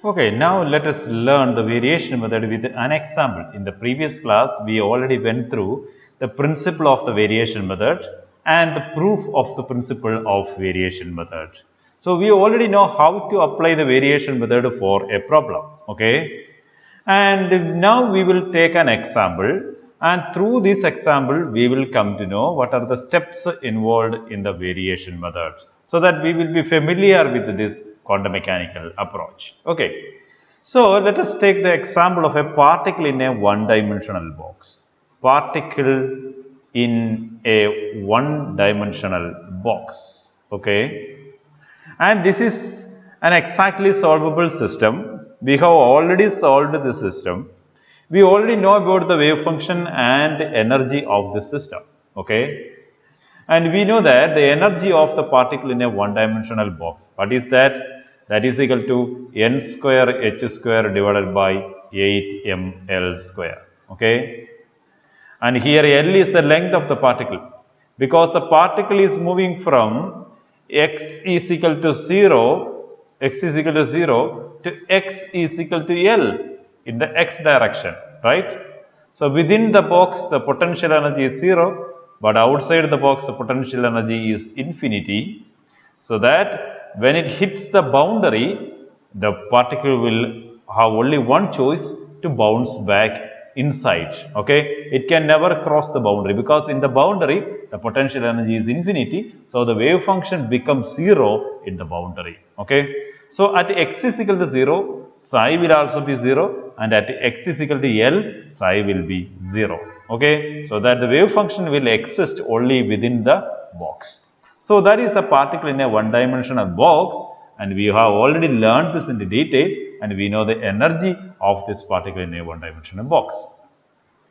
Okay, now let us learn the variation method with an example. In the previous class, we already went through the principle of the variation method and the proof of the principle of variation method. So, we already know how to apply the variation method for a problem. Okay, and now we will take an example, and through this example we will come to know what are the steps involved in the variation method, so that we will be familiar with this quantum mechanical approach. Okay, so let us take the example of a particle in a one-dimensional box. Particle in a one-dimensional box. Okay, and this is an exactly solvable system. We have already solved the system. We already know about the wave function and energy of the system. Okay, and we know that the energy of the particle in a one-dimensional box, what is that? That is equal to n square h square divided by 8ml square. Okay, and here L is the length of the particle, because the particle is moving from x is equal to 0, x is equal to 0 to x is equal to L in the x direction, right? So, within the box the potential energy is 0, but outside the box the potential energy is infinity, so that when it hits the boundary, the particle will have only one choice, to bounce back inside. Okay, it can never cross the boundary, because in the boundary the potential energy is infinity, so the wave function becomes 0 in the boundary. Okay, so at x is equal to 0, psi will also be 0, and at x is equal to L, psi will be 0. Okay, so that the wave function will exist only within the box. So, that is a particle in a one-dimensional box, and we have already learned this in the detail, and we know the energy of this particle in a one-dimensional box.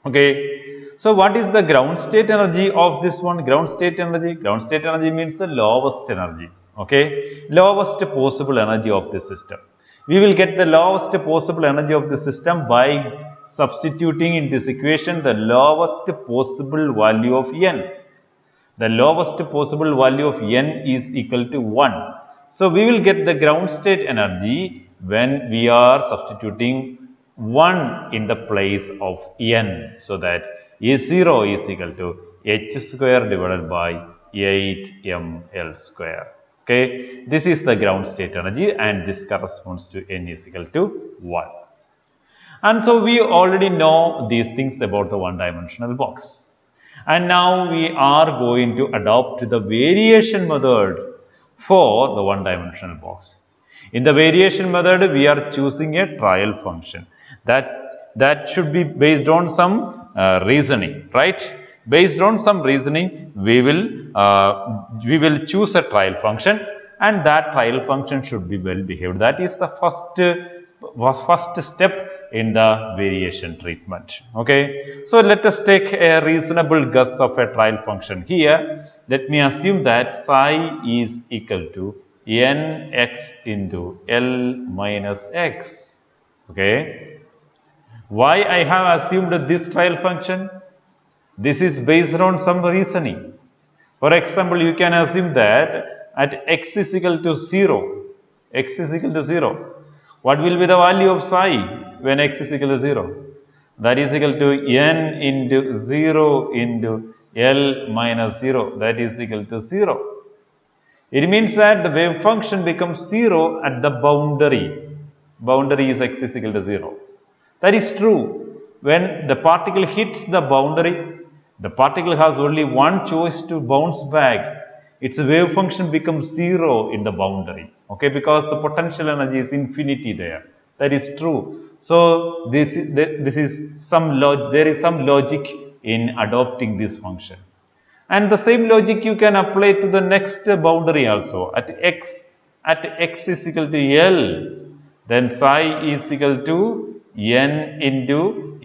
Okay, so what is the ground state energy of this one? Ground state energy means the lowest energy. Okay, lowest possible energy of the system. We will get the lowest possible energy of the system by substituting in this equation the lowest possible value of n. The lowest possible value of n is equal to 1. So, we will get the ground state energy when we are substituting 1 in the place of n. So, that A0 is equal to h square divided by 8ml square. Okay, this is the ground state energy, and this corresponds to n is equal to 1. And so, we already know these things about the one-dimensional box. And now we are going to adopt the variation method for the one-dimensional box. In the variation method, we are choosing a trial function that should be based on some reasoning, right? Based on some reasoning, we will choose a trial function, and that trial function should be well behaved. That is the first step in the variation treatment. Okay, so let us take a reasonable guess of a trial function here. Let me assume that psi is equal to nx into L minus x. Okay, why I have assumed this trial function? This is based on some reasoning. For example, you can assume that at x is equal to 0, what will be the value of psi when x is equal to 0? That is equal to n into 0 into L minus 0, that is equal to 0. It means that the wave function becomes 0 at the boundary. Boundary is x is equal to 0. That is true. When the particle hits the boundary, the particle has only one choice, to bounce back. Its wave function becomes 0 in the boundary. Okay, because the potential energy is infinity there. That is true. So, there is some logic in adopting this function. And the same logic you can apply to the next boundary also. At x is equal to L, then psi is equal to n into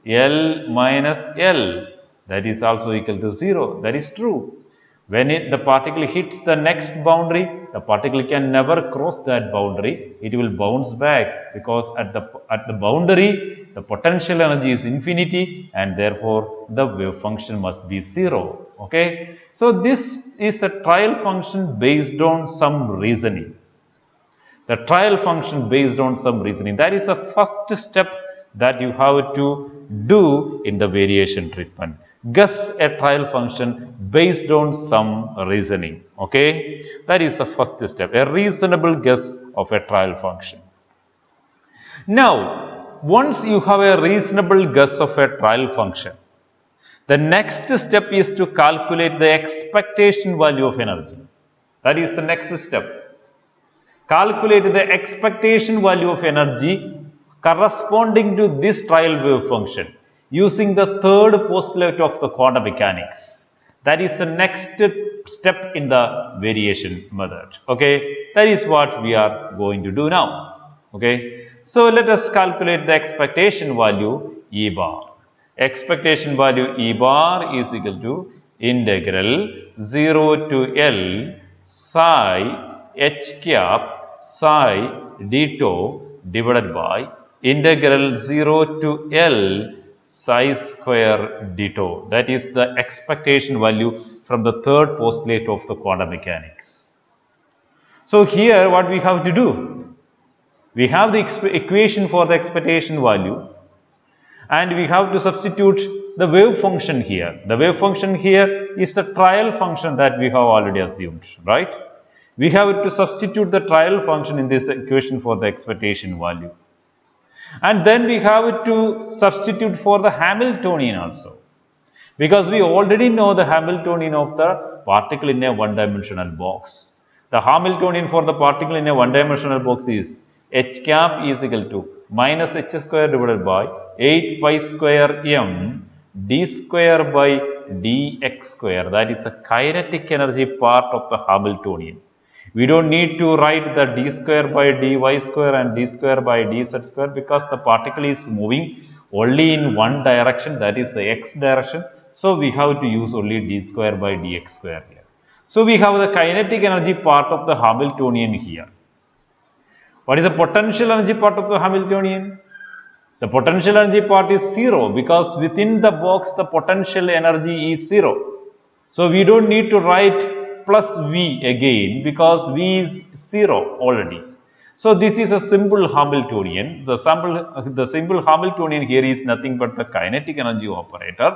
L minus L. That is also equal to 0. That is true. When the particle hits the next boundary, the particle can never cross that boundary. It will bounce back, because at the boundary the potential energy is infinity, and therefore the wave function must be 0. Okay, so this is a trial function based on some reasoning. The trial function based on some reasoning. That is the first step that you have to do in the variation treatment. Guess a trial function based on some reasoning. Okay, that is the first step, a reasonable guess of a trial function. Now, once you have a reasonable guess of a trial function, the next step is to calculate the expectation value of energy. That is the next step. Calculate the expectation value of energy corresponding to this trial wave function using the third postulate of the quantum mechanics. That is the next step in the variation method. Okay, that is what we are going to do now. Okay, so let us calculate the expectation value E bar. Expectation value E bar is equal to integral 0 to L psi h cap psi d tau divided by integral 0 to L psi square d tau. That is the expectation value from the third postulate of the quantum mechanics. So here what we have to do? We have the equation for the expectation value and we have to substitute the wave function here. The wave function here is the trial function that we have already assumed, right? We have to substitute the trial function in this equation for the expectation value. And then we have to substitute for the Hamiltonian also. Because we already know the Hamiltonian of the particle in a one-dimensional box. The Hamiltonian for the particle in a one-dimensional box is h cap is equal to minus h square divided by 8 pi square m d square by dx square. That is the kinetic energy part of the Hamiltonian. We don't need to write the d square by dy square and d square by dz square because the particle is moving only in one direction, that is the x direction. So we have to use only d square by dx square here. So we have the kinetic energy part of the Hamiltonian here. What is the potential energy part of the Hamiltonian? The potential energy part is 0 because within the box the potential energy is 0. So we don't need to write plus V again because V is 0 already. So this is a simple Hamiltonian. The simple Hamiltonian here is nothing but the kinetic energy operator.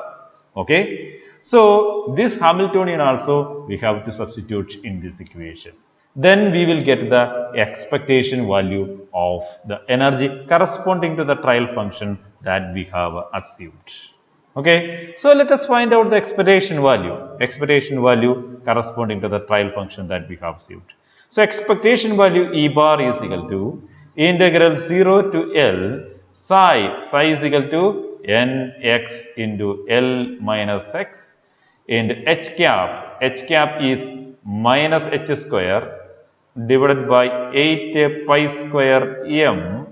Okay. So this Hamiltonian also we have to substitute in this equation. Then we will get the expectation value of the energy corresponding to the trial function that we have assumed. Okay, so let us find out the expectation value corresponding to the trial function that we have assumed. So expectation value E bar is equal to integral 0 to L psi is equal to nx into L minus x, and h cap is minus h square divided by 8 pi square m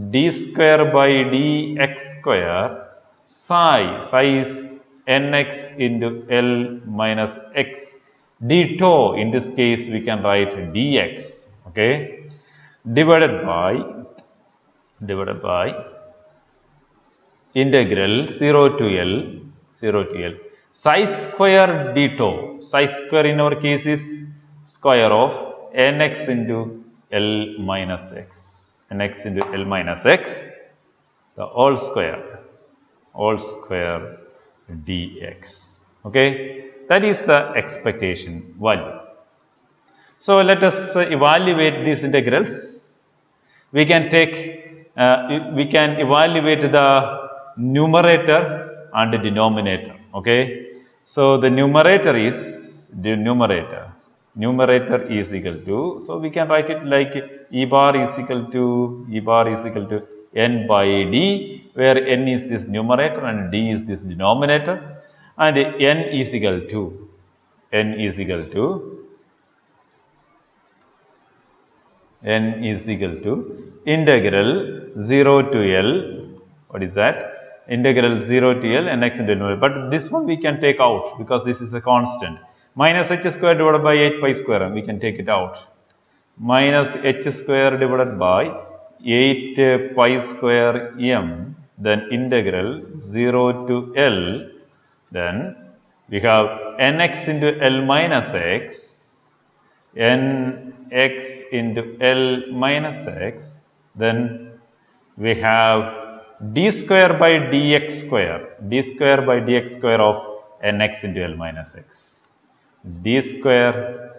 d square by dx square psi is nx into L minus x d tau. In this case we can write dx, okay, divided by integral 0 to L psi square d tau. Psi square in our case is square of nx into L minus x, the whole square dx. Okay, that is the expectation value. So let us evaluate these integrals. We can evaluate the numerator and the denominator. Okay, so the numerator is equal to, so we can write it like E bar is equal to n by d, where n is this numerator and d is this denominator, and n is equal to integral 0 to L, what is that? Integral 0 to L nx into L, but this one we can take out because this is a constant. Minus h square divided by 8 pi square, we can take it out. Minus h square divided by 8 pi square m, then integral 0 to L, then we have nx into L minus x nx into L minus x, then we have d square by dx square of nx into L minus x, d square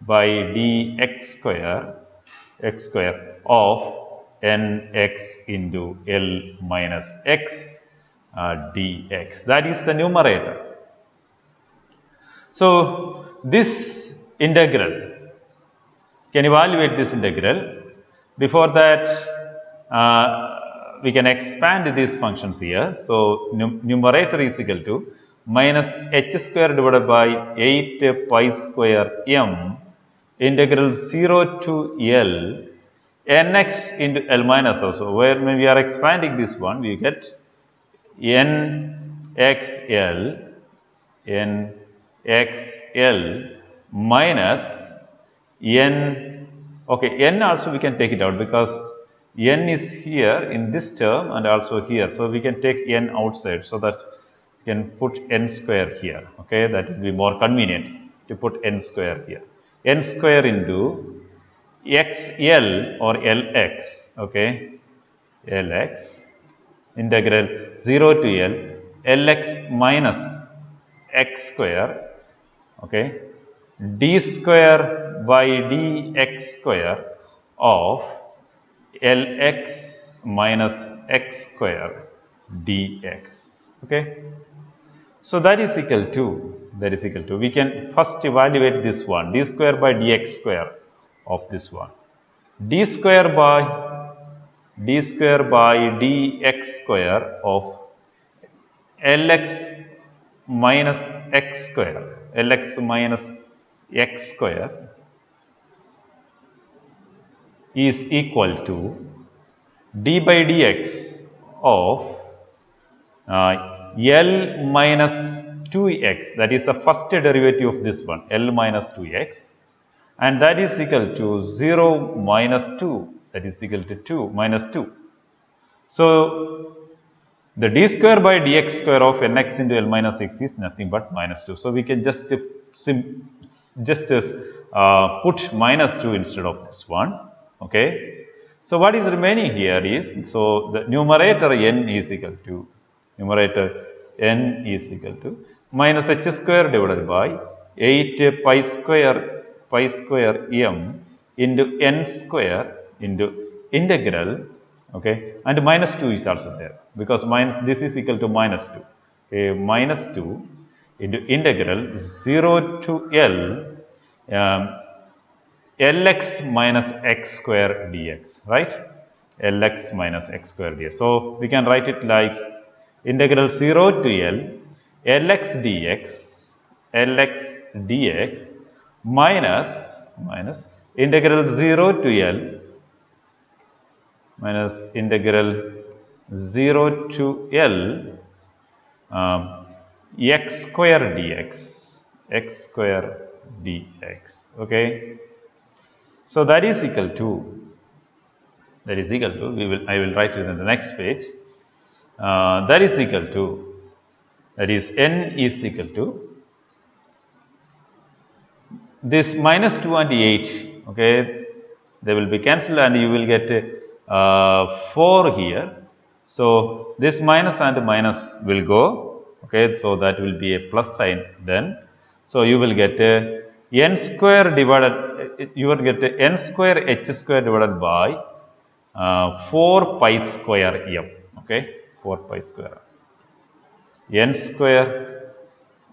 by dx square x square of nx into L minus x dx. That is the numerator. So, this integral, can evaluate this integral. Before that, we can expand these functions here. So, numerator is equal to minus h square divided by 8 pi square m integral 0 to L nx into L minus also. Where when we are expanding this one, we get nxl minus n, okay, n also we can take it out because n is here in this term and also here. So, we can take n outside, so that we can put n square here, okay, that will be more convenient to put n square here. N square into xl or lx, okay, lx integral 0 to L lx minus x square, okay, d square by dx square of lx minus x square dx, okay. So, that is equal to, we can first evaluate this one, d square by dx square of this one, d square by dx square of lx minus x square, is equal to d by dx of L minus 2x, that is the first derivative of this one, L minus 2x, and that is equal to 0 minus 2, that is equal to 2 minus 2. So, the d square by dx square of nx into L minus x is nothing but minus 2. So, we can just put minus 2 instead of this one, okay. So, what is remaining here is, so the numerator n is equal to minus h square divided by 8 pi square m into n square into integral, okay, and minus 2 is also there because this is equal to minus 2, okay, minus 2 into integral 0 to L lx minus x square dx, right, lx minus x square dx. So, we can write it like integral 0 to L lx dx minus integral 0 to L minus integral 0 to L x square dx, okay. So, that is equal to, I will write it in the next page, that is equal to, that is n is equal to this minus 2 and 8, okay, they will be cancelled and you will get 4 here. So, this minus and minus will go, okay, so that will be a plus sign then. So, you will get n square divided, you will get n square h square divided by 4 pi square m, okay, 4 pi square n square,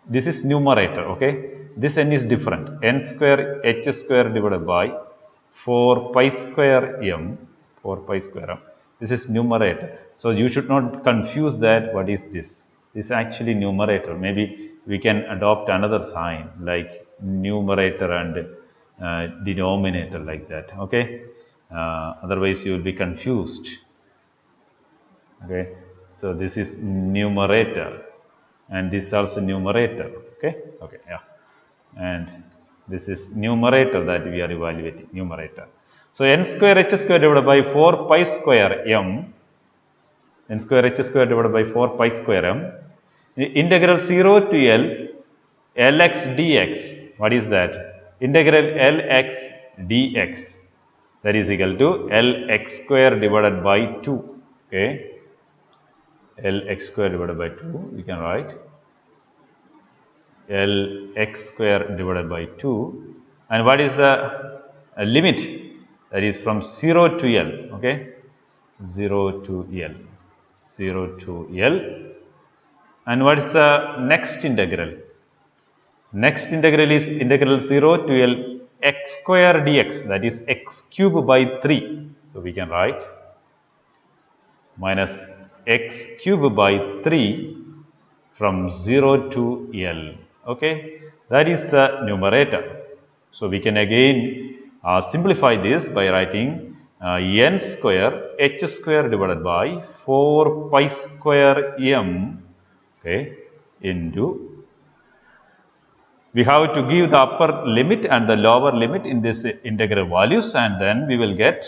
this is numerator, okay, this n is different, n square h square divided by 4 pi square m, this is numerator. So, you should not confuse that what is this is actually numerator. Maybe we can adopt another sign like numerator and denominator like that, okay. Otherwise, you will be confused, okay. So, this is numerator and this is also numerator, okay, yeah, and this is numerator that we are evaluating, numerator. So, n square h square divided by 4 pi square m, n square h square divided by 4 pi square m, integral 0 to L lx dx, what is that? integral Lx dx, that is equal to Lx square divided by 2. Okay, Lx square divided by 2, we can write Lx square divided by 2. And what is the limit? That is from 0 to L. Okay, 0 to L, 0 to L. And what is the next integral? Next integral is integral 0 to L x square dx, that is x cube by 3. So we can write minus x cube by 3 from 0 to L. Okay, that is the numerator. So we can again simplify this by writing n square h square divided by 4 pi square m, okay, into, we have to give the upper limit and the lower limit in this integral values, and then we will get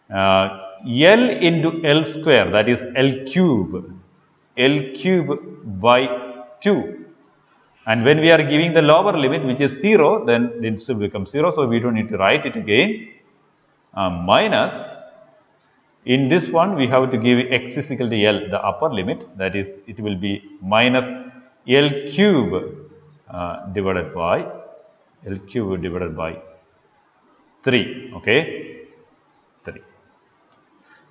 L into L square, that is L cube by 2. And when we are giving the lower limit, which is 0, then this will become 0, so we don't need to write it again. Minus, in this one we have to give x is equal to L, the upper limit, that is it will be minus L cube divided by 3. Okay, 3.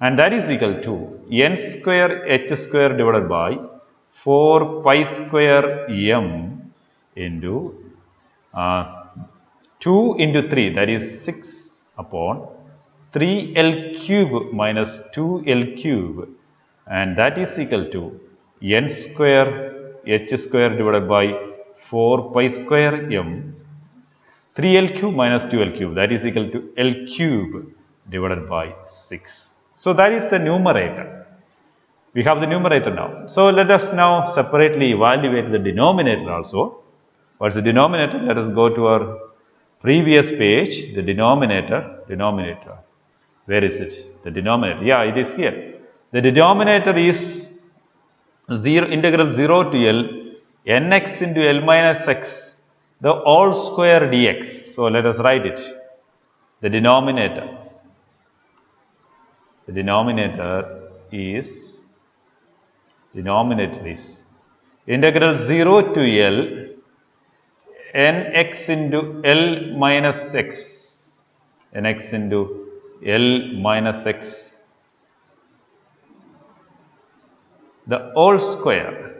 And that is equal to n square h square divided by 4 pi square m into 2 into 3, that is 6 upon 3L cube minus 2L cube, and that is equal to n square h square divided by 4 pi square m, 3L cube minus 2L cube, that is equal to L cube divided by 6. So that is the numerator. We have the numerator now. So let us now separately evaluate the denominator also. What's the denominator? Let us go to our previous page. The denominator. Where is it? The denominator. Yeah, it is here. The denominator is integral 0 to L nx into L minus x, the whole square dx. So let us write it. The denominator is integral 0 to L nx into L minus x, nx into L minus x, the whole square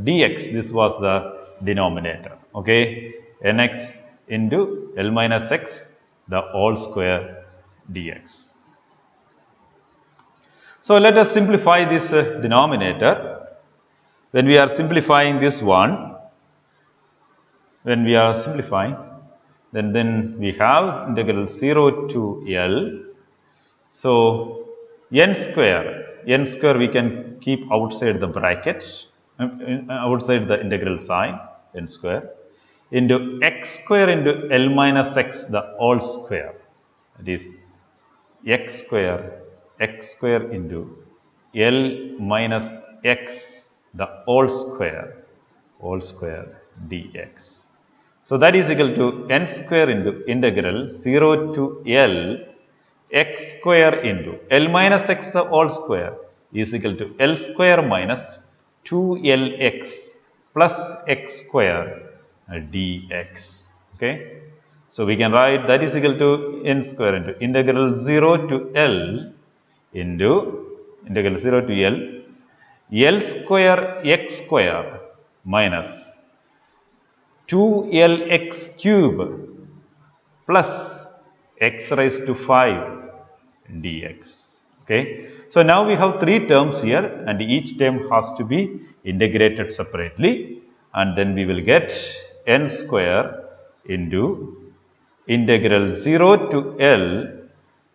dx. This was the denominator. Okay, nx into L minus x, the whole square dx. So let us simplify this denominator. When we are simplifying this one, then we have integral 0 to L. So n square we can keep outside the bracket, outside the integral sign, n square into x square into L minus x, the whole square. That is x square into L minus x, the whole square dx. So that is equal to n square into integral 0 to L x square into L minus x, the whole square, is equal to L square minus 2Lx plus x square dx. Okay, so we can write that is equal to n square into integral 0 to L into integral 0 to L L square x square minus 2Lx cube plus x raised to 5 dx. Okay, so now we have 3 terms here, and each term has to be integrated separately, and then we will get n square into integral 0 to L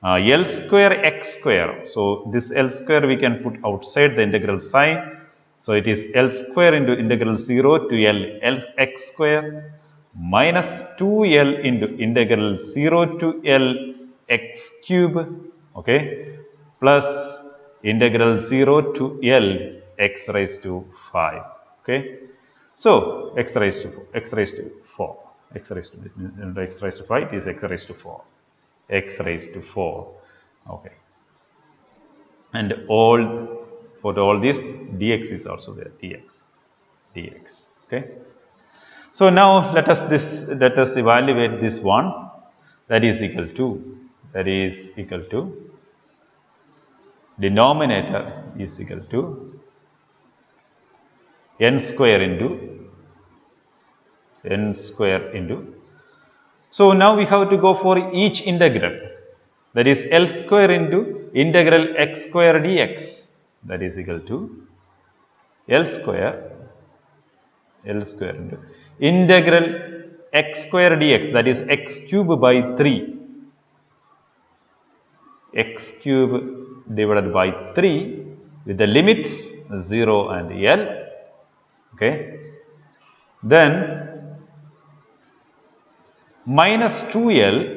L square x square. So this L square we can put outside the integral sign. So it is L square into integral 0 to L x square minus 2L into integral 0 to L x cube, okay, plus integral 0 to L x raised to 5. Okay, so x raised to 4. x raised to x raised to 5, it is x raised to 4. X raised to 4. Okay. And for all this, dx is also there. dx. Okay. So now let us evaluate this one. That is equal to denominator is equal to n square into. So now we have to go for each integral. That is L square into integral x square dx. That is equal to L square into integral x square dx. That is x cube by 3. X cube divided by 3 with the limits 0 and L. Okay. Then minus 2L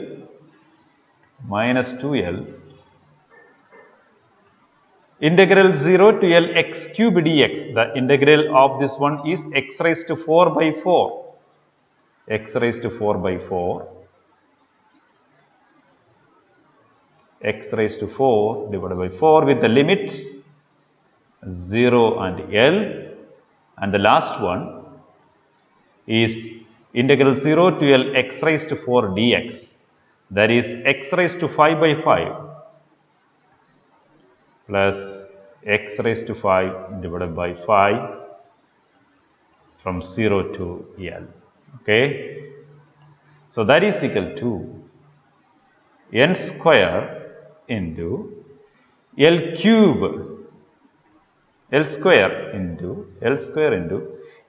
integral 0 to L x cube dx. The integral of this one is x raised to 4 by 4. X raised to 4 by 4. X raised to 4 divided by 4 with the limits 0 and L. And the last one is integral 0 to L x raised to 4 dx. That is x raised to 5 by 5 plus x raised to 5 divided by 5 from 0 to L. Okay. So that is equal to n square into L square into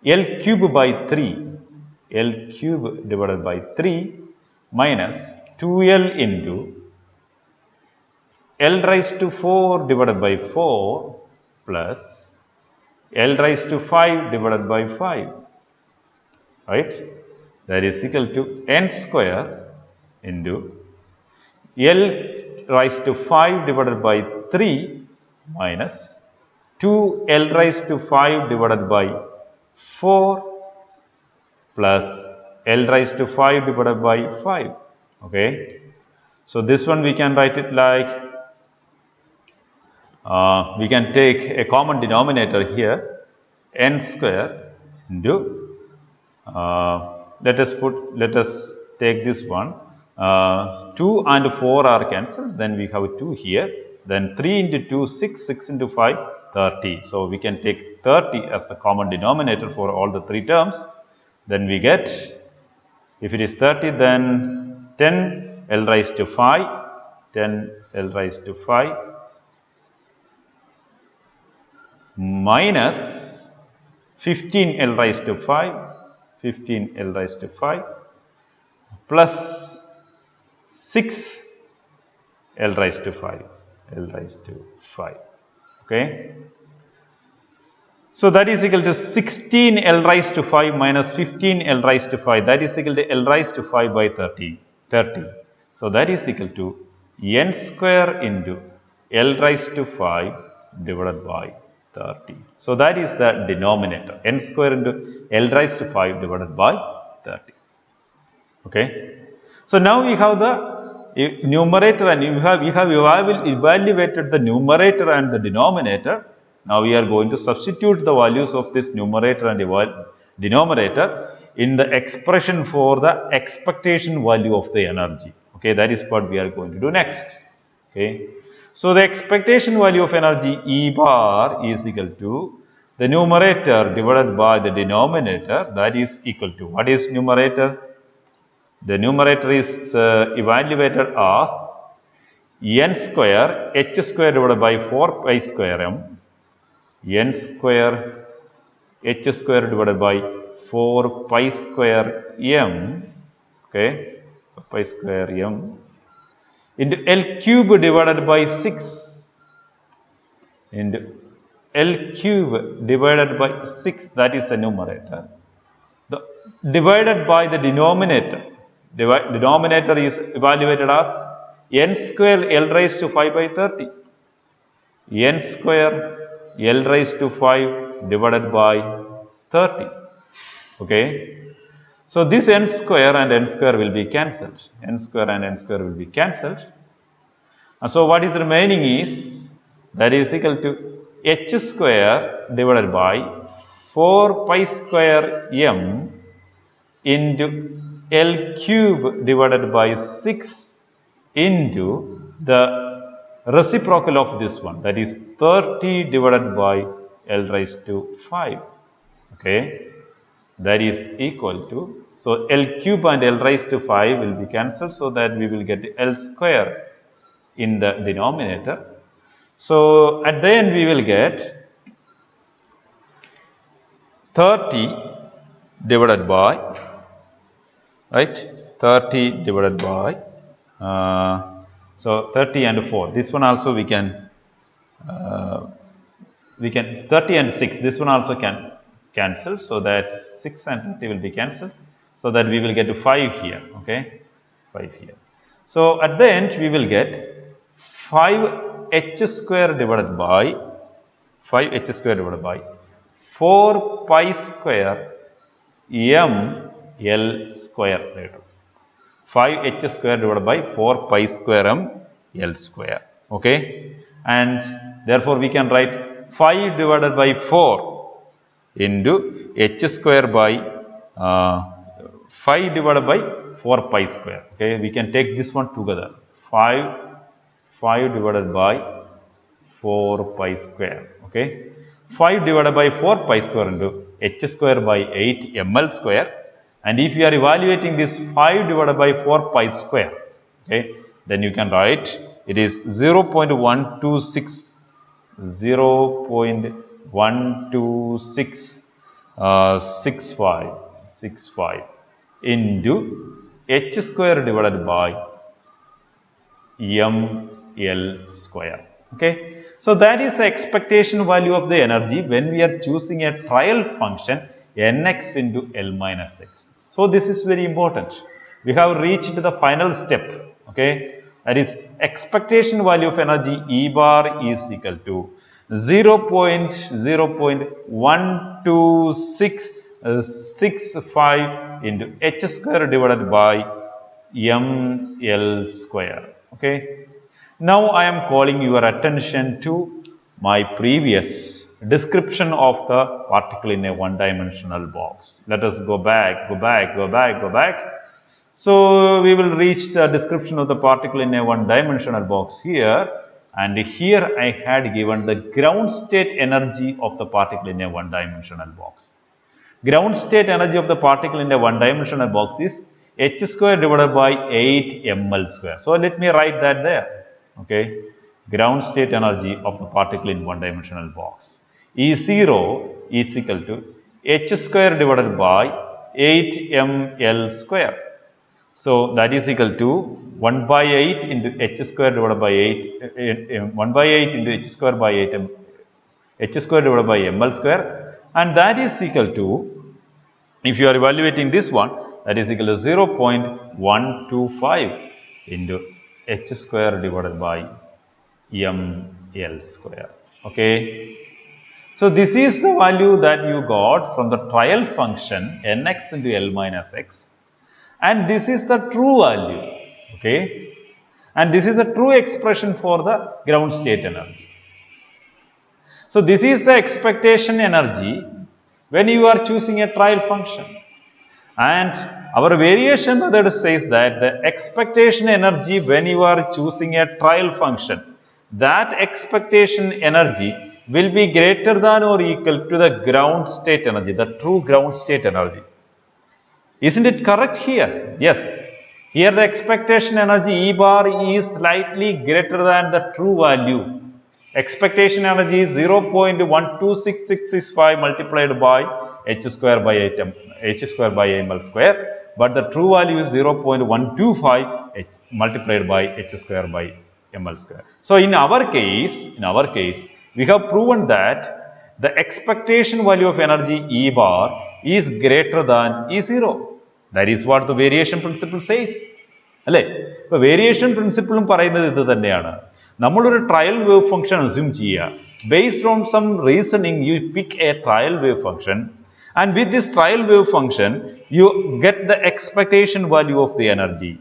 L cube by 3. L cube divided by 3 minus 2L into L raised to 4 divided by 4 plus L raised to 5 divided by 5. Right? That is equal to n square into L raised to 5 divided by 3 minus 2L raised to 5 divided by 4 plus L raised to 5 divided by 5. Okay. So this one we can write it like, we can take a common denominator here, n square into, let us take this one, 2 and 4 are cancelled, then we have 2 here, then 3 into 2, 6 into 5, 30. So we can take 30 as the common denominator for all the 3 terms. Then we get, if it is 30, then 10 L raised to 5, 10 L raised to 5 minus 15 L raised to 5, 15 L raised to 5 plus 6 L raised to 5, L raised to 5. Okay. So that is equal to 16 L raised to 5 minus 15 L raised to 5. That is equal to L raised to 5 by 30. So that is equal to n square into L raised to 5 divided by 30. So that is the denominator. N square into L raised to 5 divided by 30. Okay. So now we have the numerator and we have evaluated the numerator and the denominator. Now we are going to substitute the values of this numerator and denominator in the expression for the expectation value of the energy. Okay, that is what we are going to do next. Okay. So the expectation value of energy E bar is equal to the numerator divided by the denominator, that is equal to, what is numerator? The numerator is evaluated as n square h square divided by 4 pi square m, n square h square divided by 4 pi square m, okay, pi square m, into L cube divided by 6, into L cube divided by 6, that is the numerator, divided by the denominator. Denominator is evaluated as n square L raised to 5 by 30, n square L raised to 5 divided by 30. Okay. So this n square and n square will be cancelled. N square and n square will be cancelled. And so what is remaining is that is equal to h square divided by 4 pi square m into L cube divided by 6 into the reciprocal of this one, that is 30 divided by L raised to 5. Okay, that is equal to, so L cube and L raised to 5 will be cancelled, so that we will get L square in the denominator. So at the end we will get 30 divided by, right, 30 divided by, so 30 and 4, this one also we can 30 and 6, this one also can cancel, so that 6 and 30 will be cancelled, so that we will get to 5 here, okay, 5 here. So at the end we will get 5h square divided by 4 pi square m L square later. 5h square divided by 4 pi square m L square. Okay, and therefore we can write 5 divided by 4 into h square by 5 divided by 4 pi square. Okay, we can take this one together. 5 divided by 4 pi square. Okay, 5 divided by 4 pi square into h square by 8 ml square. And if you are evaluating this 5 divided by 4 pi square, okay, then you can write it is 0.12665 into h square divided by ml square. Okay, so that is the expectation value of the energy when we are choosing a trial function nx into L minus x. So this is very important. We have reached the final step. Okay, that is expectation value of energy E bar is equal to 0.0.12665 into h square divided by ml square. Okay, now I am calling your attention to my previous description of the particle in a one-dimensional box. Let us go back. So we will reach the description of the particle in a one-dimensional box here, and here I had given the ground state energy of the particle in a one-dimensional box. Ground state energy of the particle in a one-dimensional box is h square divided by 8 ml square. So let me write that there. Okay, ground state energy of the particle in one-dimensional box. E0 is equal to h square divided by 8 ml square. So that is equal to 1 by 8 into h square divided by 8, 1 by 8 into h square by 8, h square divided by ml square, and that is equal to, if you are evaluating this one, that is equal to 0.125 into h square divided by ml square. Okay, so this is the value that you got from the trial function nx into L minus x, and this is the true value. Okay, and this is a true expression for the ground state energy. So this is the expectation energy when you are choosing a trial function, and our variation method says that the expectation energy when you are choosing a trial function, that expectation energy will be greater than or equal to the ground state energy, the true ground state energy. Isn't it correct here? Yes. Here the expectation energy E bar is slightly greater than the true value. Expectation energy is 0.126665 multiplied by h square by 8 h square by ml square, but the true value is 0.125 multiplied by h square by ml square. So in our case, we have proven that the expectation value of energy E bar is greater than E0. That is what the variation principle says. അല്ലേ? ഇപ്പോൾ variation പ്രിൻസിപ്പിളും പറയുന്നത് ഇത് തന്നെയാണ്. നമ്മളൊരു trial wave function assume ചെയ്യുക. Based on some reasoning, you pick a trial wave function, and with this trial wave function, you get the expectation value of the energy.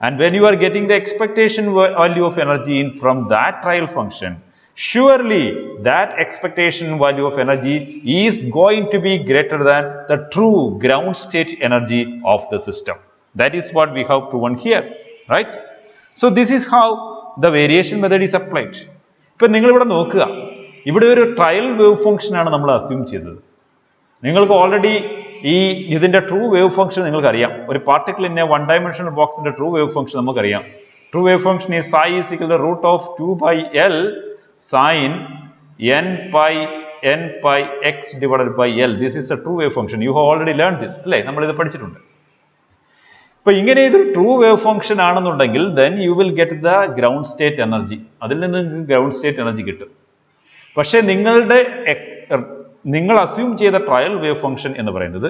And when you are getting the expectation value of energy in from that trial function, surely that expectation value of energy is going to be greater than the true ground state energy of the system. That is what we have proven here, right? So this is how the variation method is applied. ഇപ്പം നിങ്ങൾ ഇവിടെ നോക്കുക, ഇവിടെ ഒരു trial wave function ആണ് നമ്മൾ assume ചെയ്തത്. നിങ്ങൾക്ക് ഓൾറെഡി ഇതിന്റെ ട്രൂ വേവ് ഫംഗ്ഷൻ നിങ്ങൾക്ക് അറിയാം. ഒരു പാർട്ടിക്കിളിന്റെ വൺ ഡയമെൻഷണൽ ബോക്സിന്റെ ട്രൂ വേവ് ഫംഗ്ഷൻ നമുക്കറിയാം. True wave function is psi is equal to root of 2/L sin n pi x divided by L. This is a true wave function. You have already learned this, അല്ലേ? നമ്മൾ ഇത് പഠിച്ചിട്ടുണ്ട്. ഇപ്പൊ ഇങ്ങനെ ഇത് true wave function ആണെന്നുണ്ടെങ്കിൽ then you will get the ground state energy. അതിൽ നിന്ന് നിങ്ങൾക്ക് ഗ്രൗണ്ട് സ്റ്റേറ്റ് എനർജി കിട്ടും. പക്ഷേ നിങ്ങൾ അസ്യൂം ചെയ്ത ട്രയൽ വേവ് ഫംഗ്ഷൻ എന്ന് പറയുന്നത്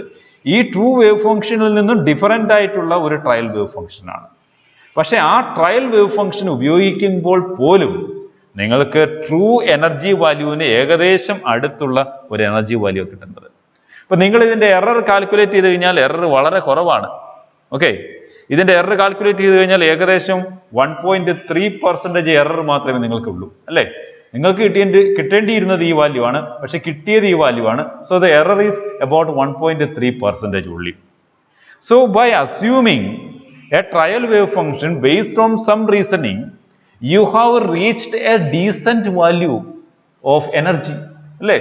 ഈ ട്രൂ വേവ് ഫംഗ്ഷനിൽ നിന്നും ഡിഫറൻ്റ് ആയിട്ടുള്ള ഒരു ട്രയൽ വേവ് ഫംഗ്ഷൻ ആണ്. പക്ഷേ ആ ട്രയൽ വേവ് ഫംഗ്ഷൻ ഉപയോഗിക്കുമ്പോൾ പോലും നിങ്ങൾക്ക് ട്രൂ എനർജി വാല്യൂവിന് ഏകദേശം അടുത്തുള്ള ഒരു എനർജി വാല്യൂ കിട്ടുന്നത്. ഇപ്പം നിങ്ങൾ ഇതിന്റെ എറർ കാൽക്കുലേറ്റ് ചെയ്ത് കഴിഞ്ഞാൽ എറർ വളരെ കുറവാണ്. ഓക്കെ, ഇതിന്റെ എറർ കാൽക്കുലേറ്റ് ചെയ്ത് കഴിഞ്ഞാൽ ഏകദേശം 1.3% എറർ മാത്രമേ നിങ്ങൾക്കുള്ളൂ, അല്ലേ? നിങ്ങൾക്ക് കിട്ടേണ്ടിയിരുന്നത് ഈ വാല്യൂ ആണ്, പക്ഷെ കിട്ടിയത് ഈ വാല്യൂ ആണ്. So the error is about 1.3% only. So by assuming a trial wave function based on some reasoning, you have reached a decent value of energy, അല്ലേ?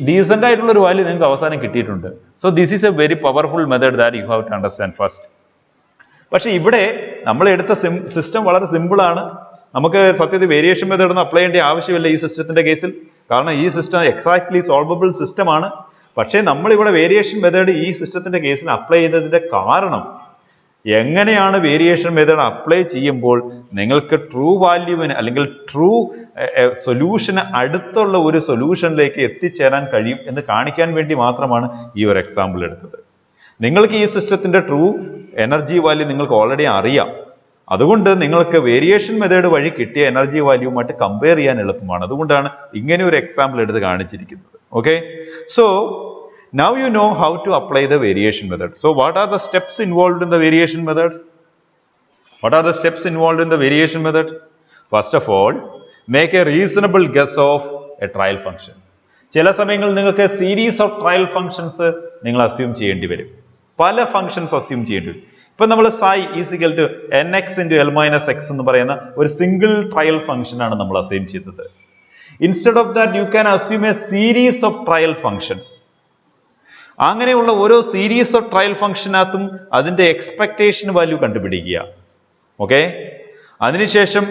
ഡീസന്റ് ആയിട്ടുള്ള ഒരു വാല്യൂ നിങ്ങൾക്ക് അവസാനം കിട്ടിയിട്ടുണ്ട്. So this is a very powerful method that you have to understand first. പക്ഷെ ഇവിടെ നമ്മൾ എടുത്ത സിസ്റ്റം വളരെ സിമ്പിൾ ആണ്. നമുക്ക് സത്യത്തിൽ വേരിയേഷൻ മെത്തേഡ് ഒന്നും അപ്ലൈ ചെയ്യേണ്ട ആവശ്യമില്ല ഈ സിസ്റ്റത്തിന്റെ കേസിൽ. കാരണം ഈ സിസ്റ്റം എക്സാക്ട്ലി സോൾവബിൾ സിസ്റ്റം ആണ്. പക്ഷേ നമ്മളിവിടെ വേരിയേഷൻ മെത്തേഡ് ഈ സിസ്റ്റത്തിന്റെ കേസിൽ അപ്ലൈ ചെയ്തതിന്റെ കാരണം എങ്ങനെയാണ് വേരിയേഷൻ മെത്തേഡ് അപ്ലൈ ചെയ്യുമ്പോൾ നിങ്ങൾക്ക് ട്രൂ വാല്യൂവിന് അല്ലെങ്കിൽ ട്രൂ സൊല്യൂഷന് അടുത്തുള്ള ഒരു സൊല്യൂഷനിലേക്ക് എത്തിച്ചേരാൻ കഴിയും എന്ന് കാണിക്കാൻ വേണ്ടി മാത്രമാണ് ഈ ഒരു എക്സാമ്പിൾ എടുത്തത്. നിങ്ങൾക്ക് ഈ സിസ്റ്റത്തിന്റെ ട്രൂ എനർജി വാല്യൂ നിങ്ങൾക്ക് ഓൾറെഡി അറിയാം. അതുകൊണ്ട് നിങ്ങൾക്ക് വേരിയേഷൻ മെത്തേഡ് വഴി കിട്ടിയ എനർജി വാല്യൂമായിട്ട് കമ്പയർ ചെയ്യാൻ എളുപ്പമാണ്. അതുകൊണ്ടാണ് ഇങ്ങനെ ഒരു എക്സാമ്പിൾ എടുത്ത് കാണിച്ചിരിക്കുന്നത്. Okay, so now you know how to apply the variation method. So what are the steps involved in the variation method? What are the steps involved in the variation method? First of all, make a reasonable guess of a trial function. ചില സമയങ്ങളിൽ നിങ്ങൾക്ക് series of trial functions നിങ്ങൾ assume ചെയ്യേണ്ടി വരും. പല functions assume ചെയ്യേണ്ടി വരും. ഇപ്പൊ നമ്മൾ psi is equal to nx into L minus x എന്ന് പറയുന്ന ഒരു സിംഗിൾ ട്രയൽ ഫംഗ്ഷൻ ആണ് നമ്മൾ അസ്യൂം ചെയ്തത്. Instead of that you can assume A series of trial functions. അങ്ങനെയുള്ള ഓരോ സീരീസ് ഓഫ് ട്രയൽ ഫംഗ്ഷനകത്തും അതിന്റെ എക്സ്പെക്ടേഷൻ വാല്യൂ കണ്ടുപിടിക്കുക. ഓക്കെ, അതിനുശേഷം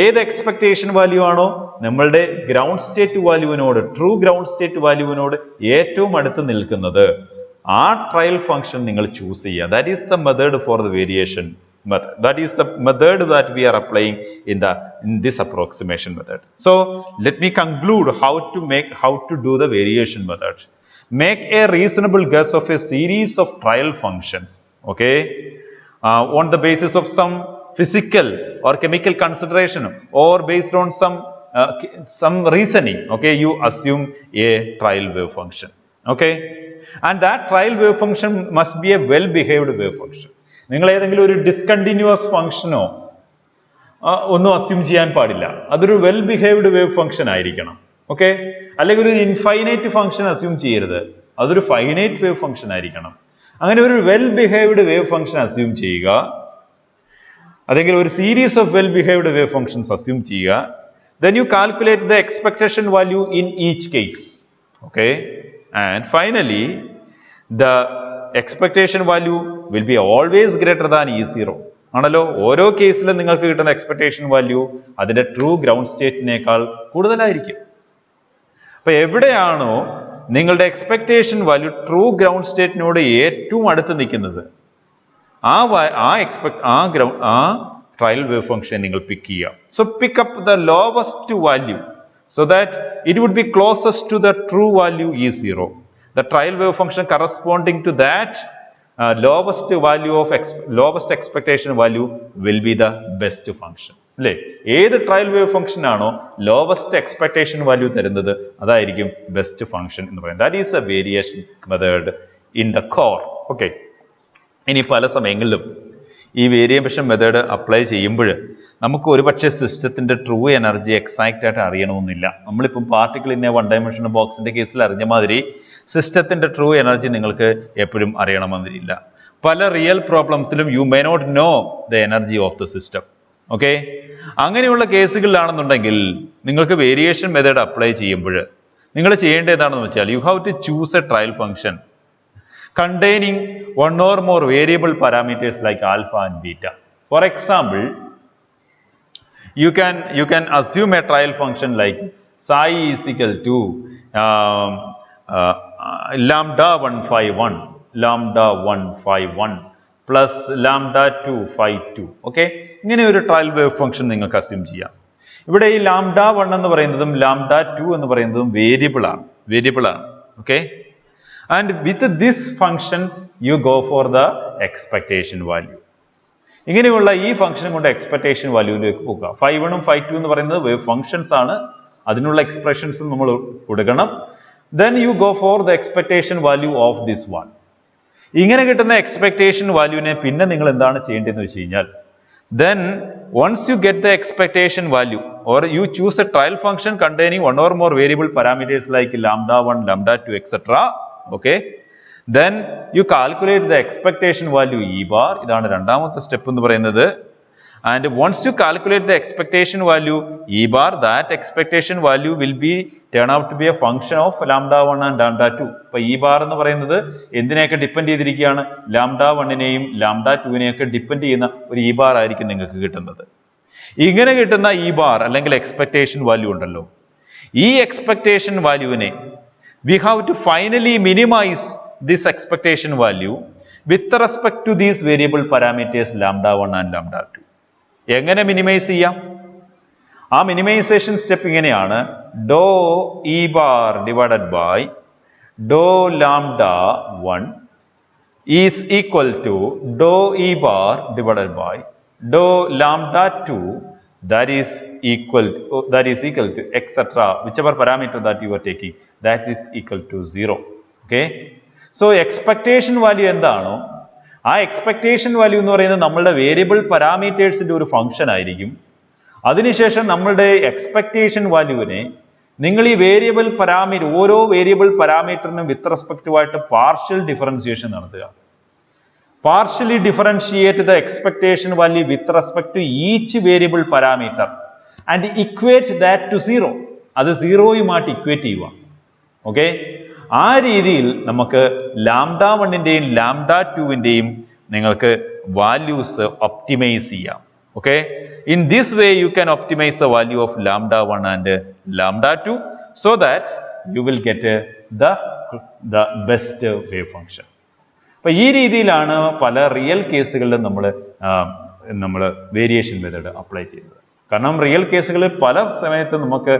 ഏത് എക്സ്പെക്ടേഷൻ വാല്യൂ ആണോ നമ്മളുടെ ഗ്രൗണ്ട് സ്റ്റേറ്റ് വാല്യൂവിനോട്, ട്രൂ ഗ്രൗണ്ട് സ്റ്റേറ്റ് വാല്യൂവിനോട് ഏറ്റവും അടുത്ത് നിൽക്കുന്നത്, ആ ട്രയൽ ഫംഗ്ഷൻ നിങ്ങൾ ചൂസ് ചെയ്യുക. That is the method for the variation method. That is the method that we are applying in this approximation method. So let me conclude how to do the variation method. Make a reasonable guess of a series of trial functions, okay, on the basis of some physical or chemical consideration or based on some reasoning. Okay, you assume a trial wave function. Okay, and that trial wave function must be a well behaved wave function. നിങ്ങൾ ഏതെങ്കിലും ഒരു discontinuous ഫംഗ്ഷനോ ഒന്നും assume ചെയ്യാൻ പാടില്ല. അതൊരു well behaved wave function ആയിരിക്കണം. Okay, അല്ലെങ്കിൽ ഒരു ഇൻഫൈനൈറ്റ് ഫംഗ്ഷൻ അസ്യൂം ചെയ്യരുത്, അതൊരു ഫൈനൈറ്റ് വേവ് ഫംഗ്ഷൻ ആയിരിക്കണം. അങ്ങനെ ഒരു well behaved wave function assume ചെയ്യുക, അല്ലെങ്കിൽ ഒരു series of well behaved wave functions assume ചെയ്യുക. then you calculate the expectation value in each case. Okay, and finally the expectation value will be always greater than E0. ആണല്ലോ, ഓരോ കേസിലും നിങ്ങൾക്ക് കിട്ടുന്ന expectation value അതിന്റെ ട്രൂ ഗ്രൗണ്ട് സ്റ്റേറ്റിനേക്കാൾ കൂടുതലായിരിക്കും. അപ്പൊ എവിടെയാണോ നിങ്ങളുടെ എക്സ്പെക്ടേഷൻ വാല്യൂ ട്രൂ ഗ്രൗണ്ട് സ്റ്റേറ്റിനോട് ഏറ്റവും അടുത്ത് നിൽക്കുന്നത്, ആ ട്രയൽ വേവ് ഫംഗ്ഷൻ നിങ്ങൾ പിക്ക് ചെയ്യുക. So pick up the lowest value so that it would be closest to the true value E0. The trial wave function corresponding to that lowest value of lowest expectation value will be the best function. അല്ലേ, ഏത് trial wave function ആണോ lowest expectation value തരുന്നത് അതായിരിക്കും best function എന്ന് പറയുന്നത്. That is A variation method in the core. Okay, ഇനി പല സമയങ്ങളിലും ഈ വേരിയേഷൻ മെത്തേഡ് അപ്ലൈ ചെയ്യുമ്പോൾ നമുക്ക് ഒരുപക്ഷെ സിസ്റ്റത്തിൻ്റെ ട്രൂ എനർജി എക്സാക്റ്റ് ആയിട്ട് അറിയണമെന്നില്ല. നമ്മളിപ്പം particle in A one dimension ബോക്സിൻ്റെ കേസിൽ അറിഞ്ഞ മാതിരി സിസ്റ്റത്തിൻ്റെ ട്രൂ എനർജി നിങ്ങൾക്ക് എപ്പോഴും അറിയണമെന്നില്ല. പല റിയൽ പ്രോബ്ലംസിലും you may not know the energy of the system. Okay, അങ്ങനെയുള്ള കേസുകളിലാണെന്നുണ്ടെങ്കിൽ നിങ്ങൾക്ക് വേരിയേഷൻ മെത്തേഡ് അപ്ലൈ ചെയ്യുമ്പോൾ നിങ്ങൾ ചെയ്യേണ്ടത് എന്താണെന്ന് വെച്ചാൽ you have to choose a trial function containing one or more variable parameters like alpha and beta. For example, you can assume a trial function like psi is equal to lambda 151 plus lambda 2 phi 2. Okay, ഇങ്ങനെ ഒരു trial wave function നിങ്ങൾക്ക് assume ചെയ്യാം. ഇവിടെ ഈ lambda 1 എന്ന് പറയുന്നതും lambda 2 എന്ന് പറയുന്നതും വേരിയബിൾ ആണ്. Okay, and with this function you go for the expectation value. ഇങ്ങനെയുള്ള ഈ ഫംഗ്ഷൻ കൊണ്ട് എക്സ്പെക്ടേഷൻ വാല്യൂവിലേക്ക് പോകുക. phi 1 ഉം phi 2 എന്ന് പറയുന്നത് വേവ് ഫംഗ്ഷൻസ് ആണ്. അതിനുള്ള എക്സ്പ്രഷൻസ് നമ്മൾ കൊടുക്കണം. then you go for the expectation value of this one. ഇങ്ങനെ കിട്ടുന്ന എക്സ്പെക്ടേഷൻ വാല്യൂവിനെ പിന്നെ നിങ്ങൾ എന്താണ് ചെയ്യേണ്ടതെന്ന് വെച്ച് കഴിഞ്ഞാൽ then once you get the expectation value or you choose a trial function containing one or more variable parameters like lambda 1, lambda 2, etc. Okay, then you calculate the expectation value E bar. ഇതാണ് രണ്ടാമത്തെ step എന്ന് പറയുന്നത്. And once you calculate the expectation value E bar, that expectation value will be turn out to be a function of lambda 1 and lambda 2. അപ്പോൾ E bar എന്ന് പറയുന്നത് എന്തിനെയൊക്കെ depend ചെയ്തിരിക്കുകയാണ്? lambda 1നെയും lambda 2നെയൊക്കെ depend ചെയ്യുന്ന ഒരു E bar ആയിരിക്കും നിങ്ങൾക്ക് കിട്ടുന്നത്. ഇങ്ങനെ കിട്ടുന്ന E bar അല്ലെങ്കിൽ എക്സ്പെക്ടേഷൻ വാല്യൂ ഉണ്ടല്ലോ, ഈ expectation വാല്യൂവിനെ we have to finally minimize this expectation value with respect to these variable parameters lambda 1 and lambda 2. എങ്ങനെ മിനിമൈസ് ചെയ്യാം? ആ മിനിമൈസേഷൻ സ്റ്റെപ്പ് ഇങ്ങനെയാണ്: do E bar divided by do lambda 1 is equal to do E bar divided by do lambda 2 that is equal to etc. whichever parameter that you are taking, that is equal to 0. Okay, so expectation value എന്താണോ ആ expectation value എന്ന് പറയുന്നത് നമ്മളുടെ variable പാരാമീറ്റേഴ്സിന്റെ ഒരു function ആയിരിക്കും. അതിനുശേഷം നമ്മളുടെ expectation വാല്യൂവിനെ നിങ്ങൾ ഈ വേരിയബിൾ പാരാമീറ്റർ ഓരോ വേരിയബിൾ പാരാമീറ്ററിനും വിത്ത് റെസ്പെക്റ്റീവ് ആയിട്ട് പാർഷ്യൽ ഡിഫറൻസിയേഷൻ നടത്തുക. Partially differentiate the expectation value with respect to each variable parameter and equate that to 0. അത് 0യുമായിട്ട് ഇക്വേറ്റ് ചെയ്യുക. ഓക്കെ, ആ രീതിയിൽ നമുക്ക് ലാംഡ 1ന്റെയും ലാംഡ 2ന്റെയും നിങ്ങൾക്ക് വാല്യൂസ് ഒപ്റ്റിമൈസ് ചെയ്യാം. Okay, in this way you can optimise the value of lambda 1 and lambda 2 so that you will get the best wave function. അപ്പോൾ ഈ രീതിയിലാണ് പല റിയൽ കേസുകളിലും നമ്മൾ വേരിയേഷൻ മെത്തേഡ് അപ്ലൈ ചെയ്യുന്നത്. കാരണം റിയൽ കേസുകളിൽ പല സമയത്തും നമുക്ക്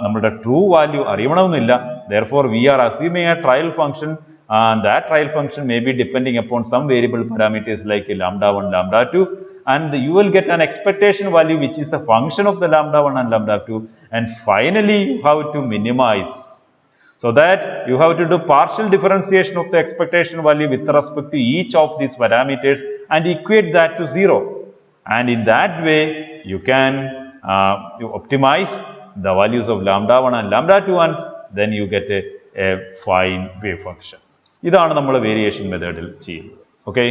നമ്മുടെ ട്രൂ വാല്യൂ അറിയണമെന്നില്ല. therefore we are assuming a trial function and that trial function may be depending upon some variable parameters like lambda 1, lambda 2, and you will get an expectation value which is the function of the lambda 1 and lambda 2, and finally you have to minimize. So that you have to do partial differentiation of the expectation value with respect to each of these parameters and equate that to 0. And in that way, you can you optimize the values of lambda 1 and lambda 2, and then you get a fine wave function. ഇതാണ് നമ്മൾ variation മെത്തേഡിൽ ചെയ്യുന്നത്. Okay,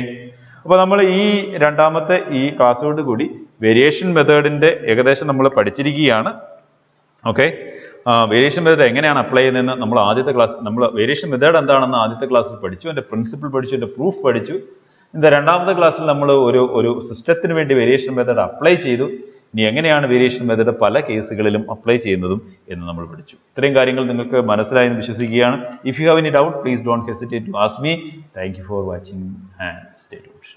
അപ്പോൾ നമ്മൾ ഈ രണ്ടാമത്തെ ഈ ക്ലാസ്സോട് കൂടി വേരിയേഷൻ മെത്തേഡിന്റെ ഏകദേശം നമ്മൾ പഠിച്ചിരിക്കുകയാണ്. ഓക്കെ, വേരിയേഷൻ മെത്തേഡ് എങ്ങനെയാണ് അപ്ലൈ ചെയ്യുന്നതെന്ന് നമ്മൾ വേരിയേഷൻ മെത്തേഡ് എന്താണെന്ന് ആദ്യത്തെ ക്ലാസ്സിൽ പഠിച്ചു, അതിന്റെ പ്രിൻസിപ്പിൾ പഠിച്ചു, അതിന്റെ പ്രൂഫ് പഠിച്ചു. ഇതിന്റെ രണ്ടാമത്തെ ക്ലാസ്സിൽ നമ്മൾ ഒരു സിസ്റ്റത്തിന് വേണ്ടി വേരിയേഷൻ മെത്തേഡ് അപ്ലൈ ചെയ്തു. ഇനി എങ്ങനെയാണ് വേരിയേഷൻ മെത്തേഡ് പല കേസുകളിലും അപ്ലൈ ചെയ്യുന്നതും എന്ന് നമ്മൾ പഠിച്ചു. ഇത്രയും കാര്യങ്ങൾ നിങ്ങൾക്ക് മനസ്സിലായെന്ന് വിശ്വസിക്കുകയാണ്. If you have any doubt, please don't hesitate to ask me. Thank you for watching and stay tuned.